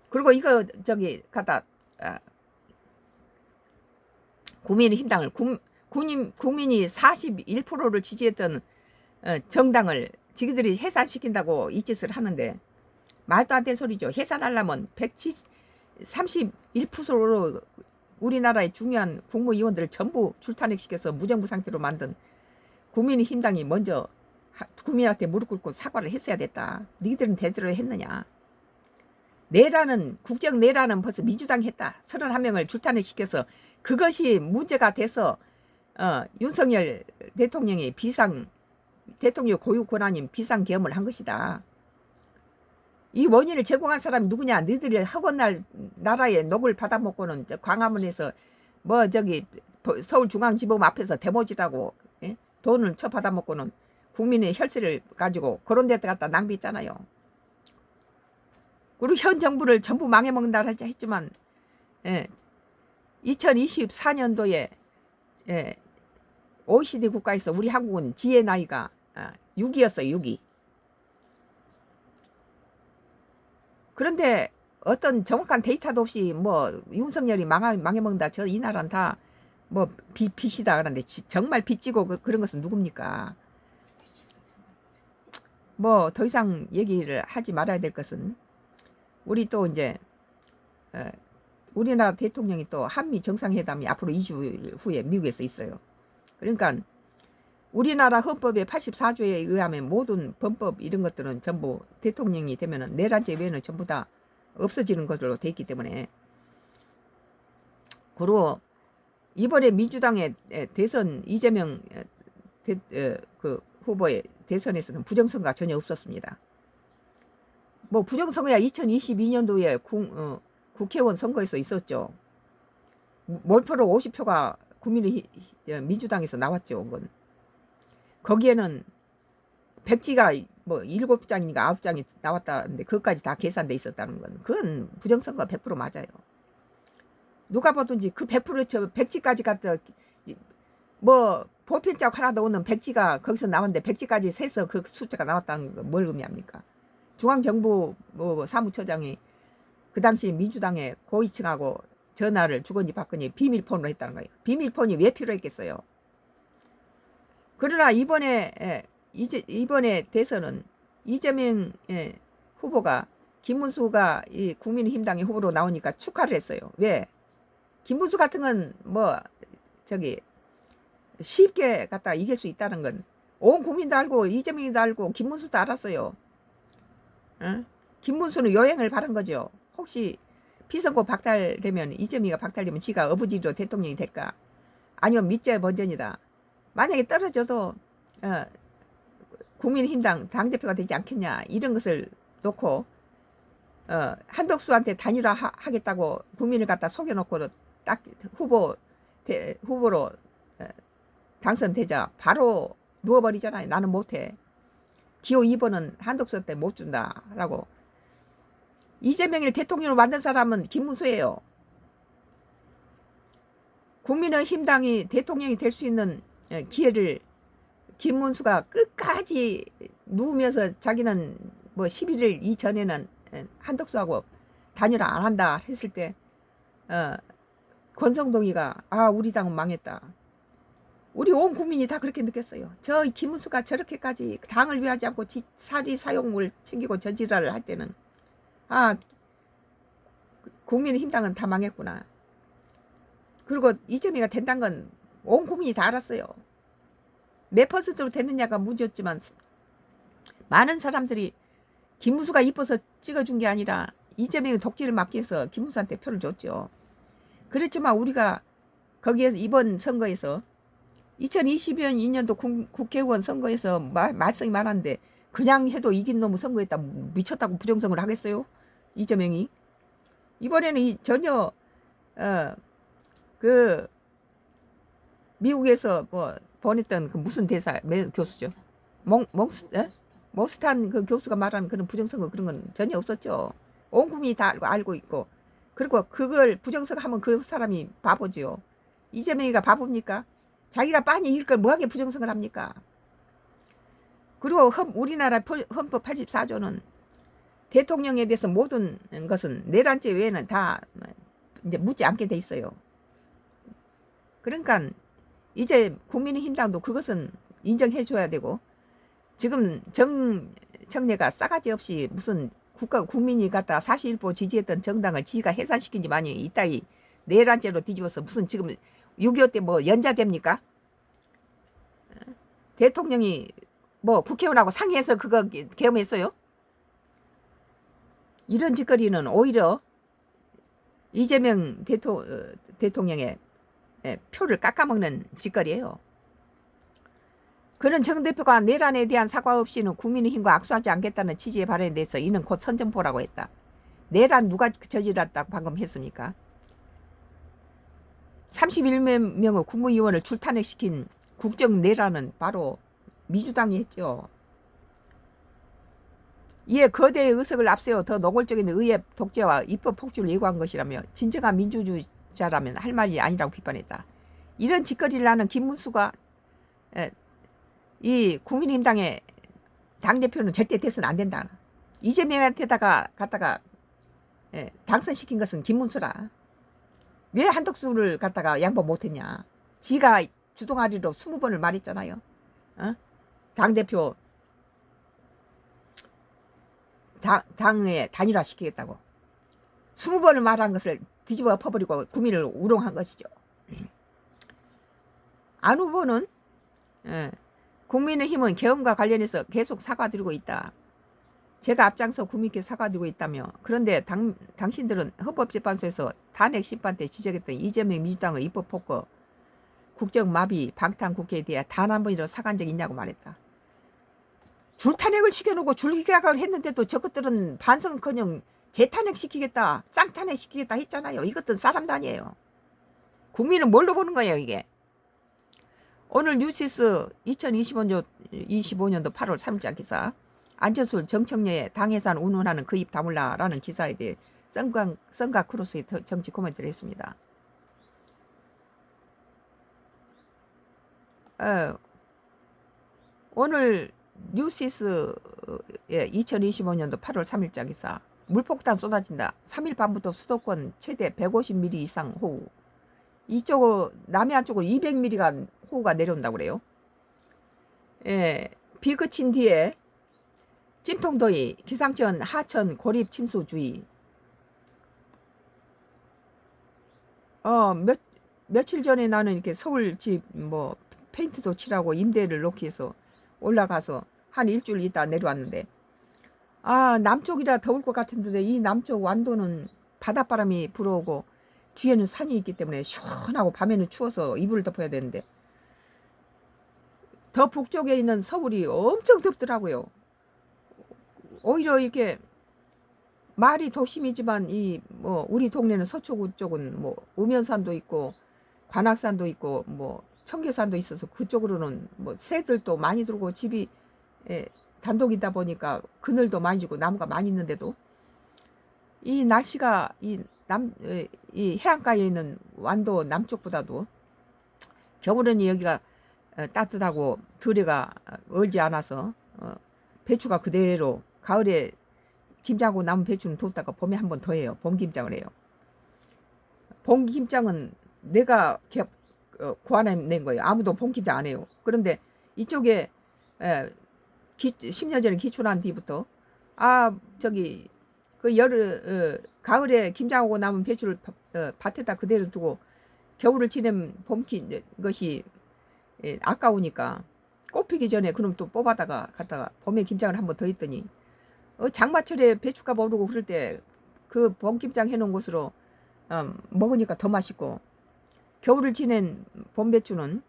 그리고 이거 저기 갖다 국민의힘당을 국민이 41%를 지지했던 정당을 지그들이 해산시킨다고 이 짓을 하는데 말도 안 되는 소리죠. 해산하려면 31%로 우리나라의 중요한 국무위원들을 전부 출탄핵시켜서 무정부 상태로 만든 국민의힘당이 먼저 국민한테 무릎 꿇고 사과를 했어야 됐다. 너희들은 대대로 했느냐. 내라는 국정 내라는 벌써 민주당이 했다. 31명을 출탄핵시켜서 그것이 문제가 돼서 윤석열 대통령이 대통령 고유 권한인 비상계엄을 한 것이다. 이 원인을 제공한 사람이 누구냐? 너희들이 학원날 나라에 녹을 받아먹고는 광화문에서 뭐 저기 서울중앙지법 앞에서 데모지라고 돈을 쳐 받아먹고는 국민의 혈세를 가지고 그런 데 갖다 낭비했잖아요. 그리고 현 정부를 전부 망해먹는다 했지만 2024년도에 OECD 국가에서 우리 한국은 지혜 나이가 6이었어요. 6이. 그런데 어떤 정확한 데이터도 없이 뭐 윤석열이 망해먹는다. 이 나라는 다 뭐 빚이다. 그런데 정말 빚지고 그런 것은 누굽니까? 뭐 더 이상 얘기를 하지 말아야 될 것은 우리 또 이제 우리나라 대통령이 또 한미 정상회담이 앞으로 2주 후에 미국에서 있어요. 그러니까 우리나라 헌법의 84조에 의하면 모든 범법 이런 것들은 전부 대통령이 되면은 내란죄 외에는 전부 다 없어지는 것으로 돼 있기 때문에. 그리고 이번에 민주당의 대선 이재명 그 후보의 대선에서는 부정선거가 전혀 없었습니다. 뭐 부정선거야 2022년도에 국회의원 선거에서 있었죠. 몰표로 50표가 민주당에서 나왔죠. 그건. 거기에는 백지가 뭐 7장이니까 9장이 나왔다는데 그것까지 다 계산돼 있었다는 건 그건 부정선거 100% 맞아요. 누가 보든지 그 100% 저 백지까지 갖다 뭐 보편적 하나도 없는 백지가 거기서 나왔는데 백지까지 세서 그 숫자가 나왔다는 건 뭘 의미합니까? 중앙정부 뭐 사무처장이 그 당시 민주당의 고위층하고 전화를 주거니 받거니 비밀폰으로 했다는 거예요. 비밀폰이 왜 필요했겠어요? 그러나 이번에 대선은 이재명 후보가 김문수가 이 국민의힘당의 후보로 나오니까 축하를 했어요. 왜? 김문수 같은 건 뭐 저기 쉽게 갖다 이길 수 있다는 건 온 국민도 알고 이재명이도 알고 김문수도 알았어요. 김문수는 요행을 바른 거죠. 혹시 피선거 박탈되면 이재명이가 박탈되면 지가 어부지로 대통령이 될까? 아니면 밑째 번전이다. 만약에 떨어져도 국민의힘당 당대표가 되지 않겠냐 이런 것을 놓고 한덕수한테 단일화하겠다고 국민을 갖다 속여놓고 딱 후보로 당선되자 바로 누워버리잖아요. 나는 못해. 기호 2번은 한덕수 때 못 준다라고. 이재명을 대통령으로 만든 사람은 김문수예요. 국민의힘당이 대통령이 될 수 있는 기회를 김문수가 끝까지 누우면서 자기는 뭐 11일 이전에는 한덕수하고 단일화 안 한다 했을 때 권성동이가 우리 당은 망했다. 우리 온 국민이 다 그렇게 느꼈어요. 저 김문수가 저렇게까지 당을 위하지 않고 사리 사용을 챙기고 저지랄을 할 때는 국민의힘당은 다 망했구나. 그리고 이재명이가 된다는 건 온 국민이 다 알았어요. 몇 퍼센트로 됐느냐가 문제였지만 많은 사람들이 김문수가 이뻐서 찍어준 게 아니라 이재명이 독재를 막기 위해서 김문수한테 표를 줬죠. 그렇지만 우리가 거기에서 이번 선거에서 2022년도 국회의원 선거에서 말썽이 많았는데 그냥 해도 이긴 놈의 선거했다 미쳤다고 부정선거를 하겠어요? 이재명이 이번에는 전혀 그 미국에서 뭐 보냈던 그 무슨 대사 교수죠? 모스탄 그 교수가 말하는 그런 부정선거 그런 건 전혀 없었죠. 온 국민이 다 알고 있고 그리고 그걸 부정선거 하면 그 사람이 바보지요. 이재명이가 바보입니까? 자기가 빤히 이길 걸 뭐하게 부정선거를 합니까? 그리고 우리나라 헌법 84조는 대통령에 대해서 모든 것은 내란죄 외에는 다 이제 묻지 않게 돼 있어요. 그러니까 이제 국민의힘당도 그것은 인정해 줘야 되고 지금 정청래가 싸가지 없이 무슨 국민이 갖다 41% 지지했던 정당을 지가 해산시킨지만이 이따위 내란죄로 뒤집어서 무슨 지금 6.25 때 뭐 연좌제입니까? 대통령이 뭐 국회의원하고 상의해서 그거 계엄했어요? 이런 짓거리는 오히려 이재명 대통령의 표를 깎아먹는 짓거리예요. 그는 정 대표가 내란에 대한 사과 없이는 국민의힘과 악수하지 않겠다는 취지의 발언에 대해서 이는 곧 선전포라고 했다. 내란 누가 저질렀다고 방금 했습니까? 31명의 국무위원을 출탄핵시킨 국정 내란은 바로 민주당이 했죠. 이에 거대의 의석을 앞세워 더 노골적인 의회 독재와 입법 폭주를 예고한 것이라며 진정한 민주주의자라면 할 말이 아니라고 비판했다. 이런 짓거리를 하는 김문수가 이 국민의힘당의 당대표는 절대 돼서는 안 된다. 이재명한테다가 갖다가 당선시킨 것은 김문수라. 왜 한덕수를 갖다가 양보 못했냐. 지가 주동아리로 20번을 말했잖아요. 당대표 당에 단일화시키겠다고 20번을 말한 것을 뒤집어 엎어버리고 국민을 우롱한 것이죠. 안 후보는 국민의힘은 계엄과 관련해서 계속 사과드리고 있다. 제가 앞장서 국민께 사과드리고 있다며 그런데 당신들은 헌법재판소에서 탄핵 심판 때 지적했던 이재명 민주당의 입법 폭거 국정마비 방탄국회에 대해 단 한 번이라도 사과한 적이 있냐고 말했다. 줄탄핵을 시켜놓고 줄기각을 했는데도 저것들은 반성은커녕 재탄핵시키겠다 쌍탄핵시키겠다 했잖아요. 이것들은 사람도 아니에요. 국민은 뭘로 보는 거예요 이게. 오늘 뉴시스 2025년도 8월 3일자 기사 안철수 정청래의 당해산 운운하는 그 입 다물라라는 기사에 대해 썬가 크루스의 정치 코멘트를 했습니다. 오늘 뉴시스의 2025년도 8월 3일자 기사 물폭탄 쏟아진다. 3일 밤부터 수도권 최대 150mm 이상 호우. 이쪽 남해안 쪽으로 200mm가 호우가 내려온다고 그래요. 비 그친 뒤에 찜통더위, 기상청 하천 고립 침수 주의. 며칠 전에 나는 이렇게 서울 집 뭐 페인트도 칠하고 임대를 놓기 위해서 올라가서 한 일주일 있다 내려왔는데 남쪽이라 더울 것 같은데 이 남쪽 완도는 바닷바람이 불어오고 뒤에는 산이 있기 때문에 시원하고 밤에는 추워서 이불을 덮어야 되는데 더 북쪽에 있는 서울이 엄청 덥더라고요. 오히려 이렇게 말이 도심이지만 이 뭐 우리 동네는 서초구 쪽은 뭐 우면산도 있고 관악산도 있고 뭐 청계산도 있어서 그쪽으로는 뭐 새들도 많이 들고 집이 단독이다 보니까 그늘도 많이 지고 나무가 많이 있는데도 이 날씨가 이 해안가에 있는 완도 남쪽보다도 겨울에는 여기가 따뜻하고 들에가 얼지 않아서 배추가 그대로 가을에 김장하고 남은 배추는 뒀다가 봄에 한 번 더 해요. 봄 김장을 해요. 봄 김장은 내가 고안해낸 거예요. 아무도 봄 김장 안 해요. 그런데 이쪽에 10년 전에 기촌한 뒤부터 저기 그 가을에 김장하고 남은 배추를 밭에다 그대로 두고 겨울을 지낸 봄기 것이 아까우니까 꽃 피기 전에 그럼 또 뽑아다가 갖다가 봄에 김장을 한 번 더 했더니 장마철에 배춧값 오르고 그럴 때 그 봄김장 해놓은 것으로 먹으니까 더 맛있고, 겨울을 지낸 봄 배추는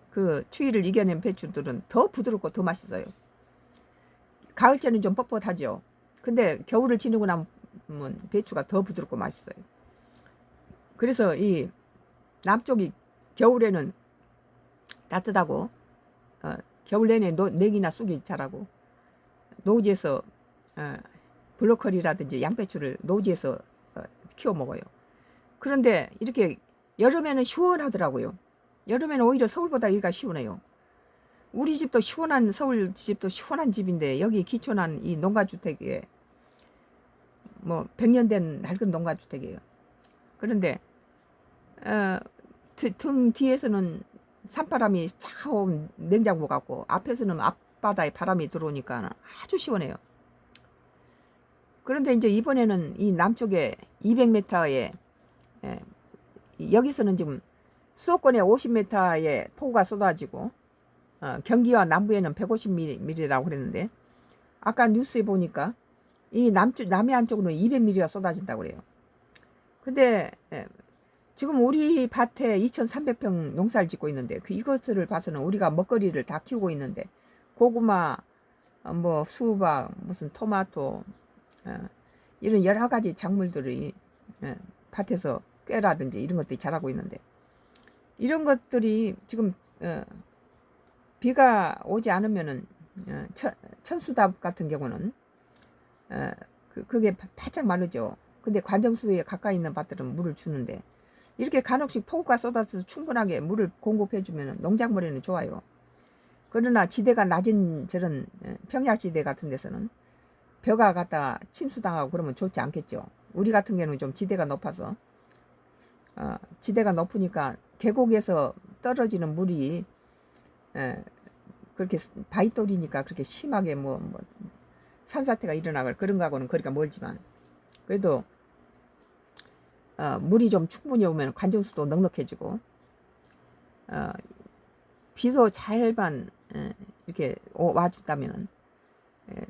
그 추위를 이겨낸 배추들은 더 부드럽고 더 맛있어요. 가을철은 좀 뻣뻣하죠. 근데 겨울을 지내고 나면 배추가 더 부드럽고 맛있어요. 그래서 이 남쪽이 겨울에는 따뜻하고 겨울 내내 내기나 쑥이 자라고, 노지에서 블로커리라든지 양배추를 노지에서 키워 먹어요. 그런데 이렇게 여름에는 시원하더라고요. 여름에는 오히려 서울보다 여기가 시원해요. 우리 집도 시원한, 서울 집도 시원한 집인데 여기 기촌한 이 농가주택에 뭐 100년 된 낡은 농가주택이에요. 그런데 등 뒤에서는 산바람이 차가운 냉장고 같고 앞에서는 앞바다에 바람이 들어오니까 아주 시원해요. 그런데 이제 이번에는 이 남쪽에 200m에 여기서는 지금 수도권에 50m의 폭우가 쏟아지고 경기와 남부에는 150mm라고 그랬는데, 아까 뉴스에 보니까 이 남해안 쪽으로는 200mm가 쏟아진다고 그래요. 근데 지금 우리 밭에 2,300평 농사를 짓고 있는데 이것을 봐서는 우리가 먹거리를 다 키우고 있는데, 고구마, 뭐 수박, 무슨 토마토, 이런 여러 가지 작물들이 밭에서 꾀라든지 이런 것들이 자라고 있는데, 이런 것들이 지금 비가 오지 않으면은 천수답 같은 경우는 그게 바짝 마르죠. 근데 관정수에 가까이 있는 밭들은 물을 주는데, 이렇게 간혹씩 폭우가 쏟아져서 충분하게 물을 공급해주면 농작물에는 좋아요. 그러나 지대가 낮은 저런 평야지대 같은 데서는 벼가 갖다가 침수당하고 그러면 좋지 않겠죠. 우리 같은 경우는 좀 지대가 높아서 지대가 높으니까 계곡에서 떨어지는 물이 그렇게 바위돌이니까 그렇게 심하게 뭐 산사태가 일어나고 그런 거하고는 거리가 멀지만, 그래도 물이 좀 충분히 오면 관정수도 넉넉해지고 비도 잘만 이렇게 와준다면은,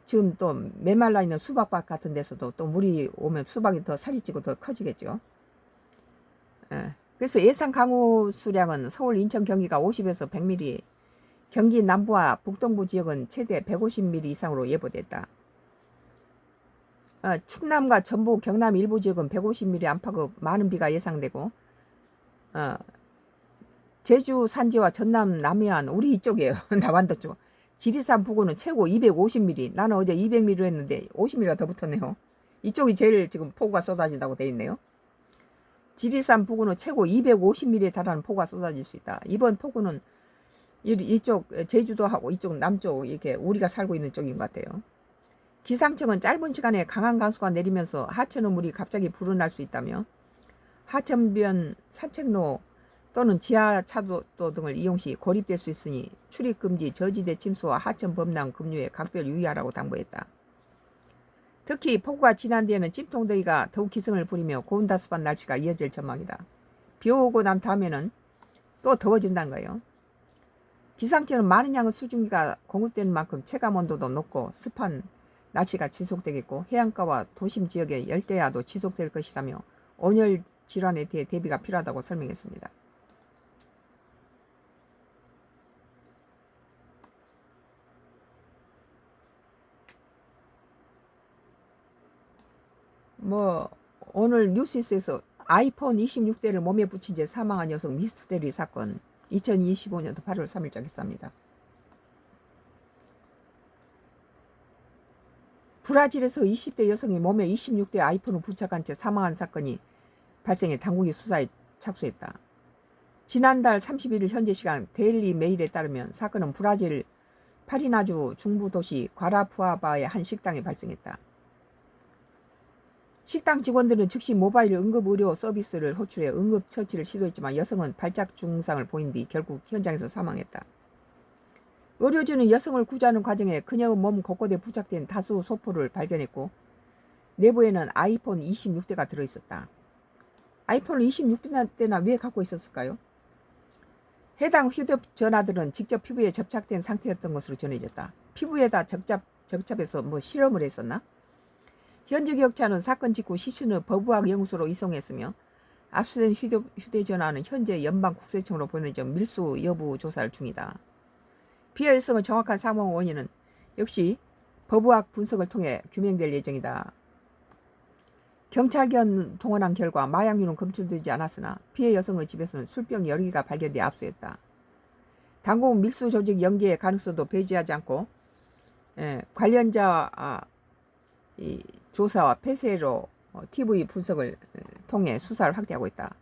지금 또 메말라 있는 수박밭 같은 데서도 또 물이 오면 수박이 더 살이 찌고 더 커지겠죠. 그래서 예상 강우 수량은 서울, 인천, 경기가 50에서 100mm, 경기 남부와 북동부 지역은 최대 150mm 이상으로 예보됐다. 충남과 전북, 경남 일부 지역은 150mm 안팎의 많은 비가 예상되고, 제주 산지와 전남 남해안, 우리 이쪽이에요. 남한도 쪽. 지리산 부근은 최고 250mm. 나는 어제 200mm로 했는데 50mm가 더 붙었네요. 이쪽이 제일 지금 폭우가 쏟아진다고 돼 있네요. 지리산 부근은 최고 250mm에 달하는 폭우가 쏟아질 수 있다. 이번 폭우는 이쪽 제주도하고 이쪽 남쪽 이렇게 우리가 살고 있는 쪽인 것 같아요. 기상청은 짧은 시간에 강한 강수가 내리면서 하천의 물이 갑자기 불어날 수 있다며, 하천변 산책로 또는 지하차도 등을 이용 시 고립될 수 있으니 출입금지, 저지대 침수와 하천 범람 급류에 각별 유의하라고 당부했다. 특히 폭우가 지난 뒤에는 찜통더위가 더욱 기승을 부리며 고온다습한 날씨가 이어질 전망이다. 비 오고 난 다음에는 또 더워진다는 거예요. 기상청은 많은 양의 수증기가 공급되는 만큼 체감온도도 높고 습한 날씨가 지속되겠고, 해안가와 도심 지역의 열대야도 지속될 것이라며 온열 질환에 대해 대비가 필요하다고 설명했습니다. 오늘 뉴스에서 아이폰 26대를 몸에 붙인 채 사망한 여성 미스터 대리 사건, 2025년도 8월 3일자 기사입니다. 브라질에서 20대 여성이 몸에 26대 아이폰을 부착한 채 사망한 사건이 발생해 당국이 수사에 착수했다. 지난달 31일 현재 시간 데일리 메일에 따르면 사건은 브라질 파리나주 중부 도시 과라푸아바의 한 식당에 발생했다. 식당 직원들은 즉시 모바일 응급의료 서비스를 호출해 응급처치를 시도했지만 여성은 발작 증상을 보인 뒤 결국 현장에서 사망했다. 의료진은 여성을 구조하는 과정에 그녀의 몸 곳곳에 부착된 다수 소포를 발견했고, 내부에는 아이폰 26대가 들어있었다. 아이폰을 26대나 왜 갖고 있었을까요? 해당 휴대전화들은 직접 피부에 접착된 상태였던 것으로 전해졌다. 피부에다 접착해서 뭐 실험을 했었나? 현지 경찰은 사건 직후 시신을 법의학 연구소로 이송했으며 압수된 휴대전화는 현재 연방국세청으로 보내져 밀수 여부 조사를 중이다. 피해 여성의 정확한 사망 원인은 역시 법의학 분석을 통해 규명될 예정이다. 경찰견 동원한 결과 마약류는 검출되지 않았으나 피해 여성의 집에서는 술병 여러 개가 발견돼 압수했다. 당국은 밀수 조직 연기의 가능성도 배제하지 않고 관련자 조사와 폐쇄로 TV 분석을 통해 수사를 확대하고 있다.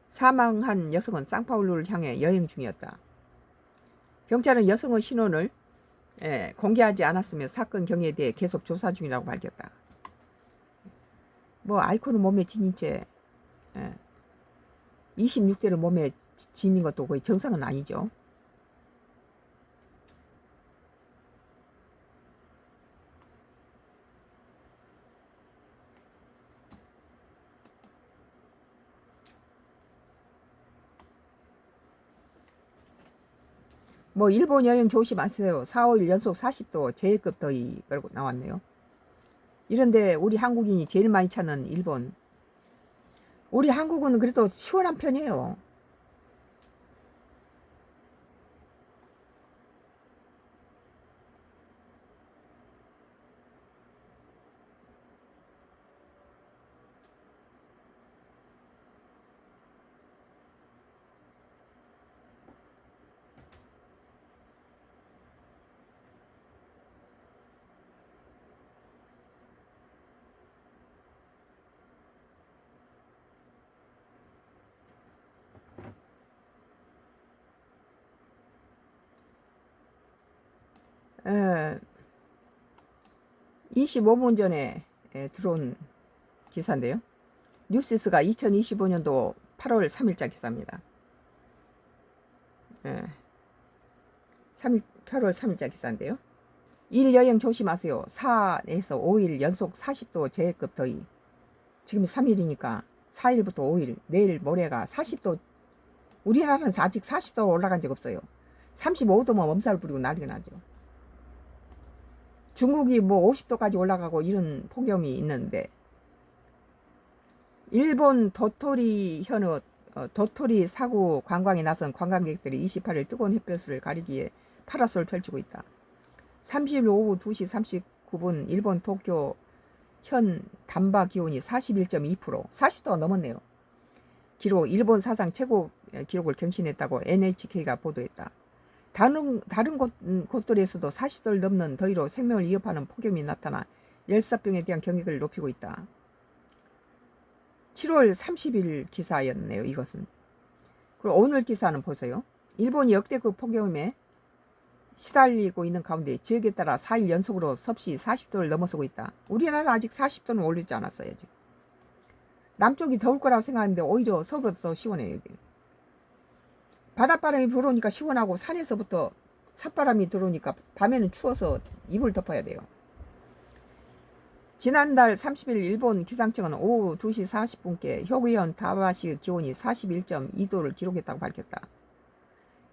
사망한 여성은 상파울루를 향해 여행 중이었다. 경찰은 여성의 신원을 공개하지 않았으며 사건 경위에 대해 계속 조사 중이라고 밝혔다. 뭐 아이콘을 몸에 지닌 채 26대를 몸에 지닌 것도 거의 정상은 아니죠. 뭐 일본 여행 조심하세요. 4, 5일 연속 40도 제해급 더위 그러고 나왔네요. 이런데 우리 한국인이 제일 많이 찾는 일본. 우리 한국은 그래도 시원한 편이에요. 에, 25분 전에 들어온 기사인데요. 뉴시스가 2025년도 8월 3일자 기사입니다. 8월 3일자 기사인데요. 일 여행 조심하세요. 4에서 5일 연속 40도 제해급 더위. 지금 3일이니까 4일부터 5일, 내일 모레가 40도. 우리나라는 아직 40도 올라간 적 없어요. 35도만 엄살 부리고 난리가 나죠. 중국이 뭐 50도까지 올라가고 이런 폭염이 있는데, 일본 도토리 현의 도토리 사구 관광에 나선 관광객들이 28일 뜨거운 햇볕을 가리기에 파라솔을 펼치고 있다. 30일 오후 2시 39분 일본 도쿄 현 단바 기온이 41.2%, 40도가 넘었네요. 기록 일본 사상 최고 기록을 경신했다고 NHK가 보도했다. 다른 곳들에서도 40도를 넘는 더위로 생명을 위협하는 폭염이 나타나 열사병에 대한 경계를 높이고 있다. 7월 30일 기사였네요. 이것은. 그리고 오늘 기사는 보세요. 일본이 역대급 폭염에 시달리고 있는 가운데 지역에 따라 4일 연속으로 섭씨 40도를 넘어서고 있다. 우리나라 아직 40도는 올리지 않았어요. 지금. 남쪽이 더울 거라고 생각하는데 오히려 서울보다 더 시원해요. 여기. 바닷바람이 불어오니까 시원하고 산에서부터 삿바람이 들어오니까 밤에는 추워서 이불 덮어야 돼요. 지난달 30일 일본 기상청은 오후 2시 40분께 효구현 다바시 기온이 41.2도를 기록했다고 밝혔다.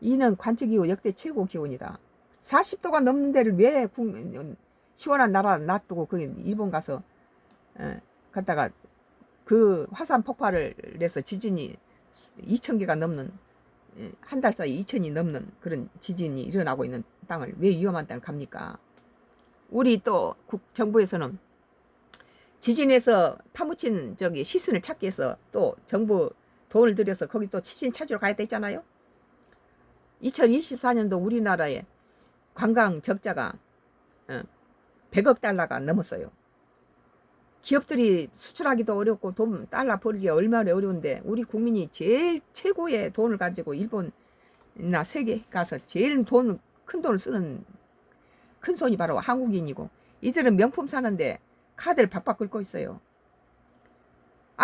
이는 관측 이후 역대 최고 기온이다. 40도가 넘는 데를 왜 시원한 나라 놔두고 그 일본 가서 갔다가 그 화산 폭발을 해서 지진이 2,000개가 넘는, 한 달 사이 2,000이 넘는 그런 지진이 일어나고 있는 땅을 왜 위험한 땅을 갑니까? 우리 또 정부에서는 지진에서 파묻힌 시신을 찾기 위해서 또 정부 돈을 들여서 거기 또 시신 찾으러 가야 되잖아요. 2024년도 우리나라의 관광 적자가 100억 달러가 넘었어요. 기업들이 수출하기도 어렵고 돈 달러 벌기 얼마나 어려운데 우리 국민이 제일 최고의 돈을 가지고 일본이나 세계 가서 제일 큰 돈을 쓰는 큰 손이 바로 한국인이고, 이들은 명품 사는데 카드를 박박 긁고 있어요.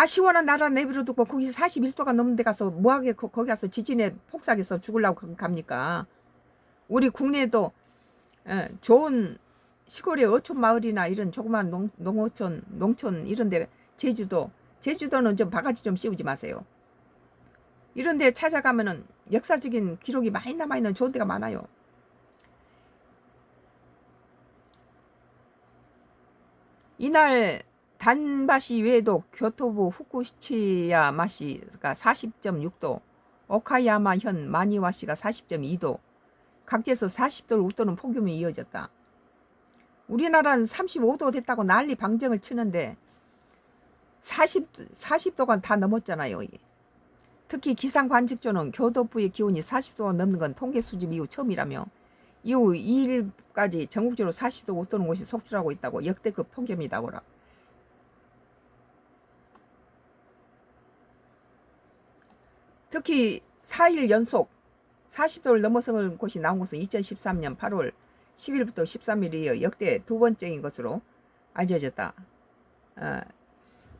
시원한 나라 내비로 두고 거기 41도가 넘는 데 가서 뭐하게 거기 가서 지진에 폭삭해서 죽으려고 갑니까? 우리 국내에도 좋은 시골의 어촌 마을이나 이런 조그만 농촌 이런 데, 제주도 제주도는 좀 바가지 좀 씌우지 마세요. 이런 데 찾아가면은 역사적인 기록이 많이 남아있는 좋은 데가 많아요. 이날 단바시 외에도 교토부 후쿠시야마시가 40.6도, 오카야마현 마니와시가 40.2도, 각지에서 40도를 웃도는 폭염이 이어졌다. 우리나라는 35도 됐다고 난리 방정을 치는데 40도가 다 넘었잖아요. 이게. 특히 기상관측소는 교도부의 기온이 40도가 넘는 건 통계 수집 이후 처음이라며 이후 2일까지 전국적으로 40도 웃도는 곳이 속출하고 있다고 역대급 폭염이다고라. 특히 4일 연속 40도를 넘어선 곳이 나온 것은 2013년 8월 10일부터 13일에 이어 역대 두 번째인 것으로 알려졌다.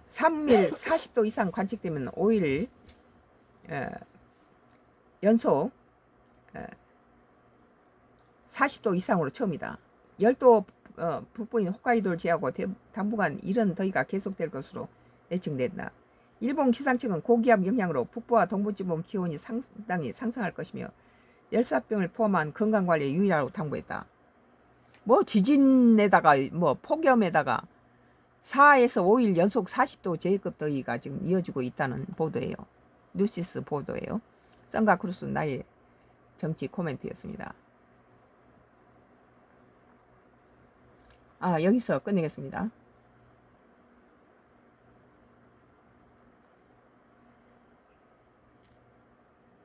3일 40도 이상 관측되면 5일 연속 40도 이상으로 처음이다. 열도 북부인 홋카이도를 제외하고 당분간 이런 더위가 계속될 것으로 예측된다. 일본 기상청은 고기압 영향으로 북부와 동부지방 기온이 상당히 상승할 것이며 열사병을 포함한 건강관리에 유의하라고 당부했다. 뭐 지진에다가 뭐 폭염에다가 4에서 5일 연속 40도 제급 더위가 지금 이어지고 있다는 보도예요. 뉴시스 보도예요. 썬가 크루스 나의 정치 코멘트였습니다. 여기서 끝내겠습니다.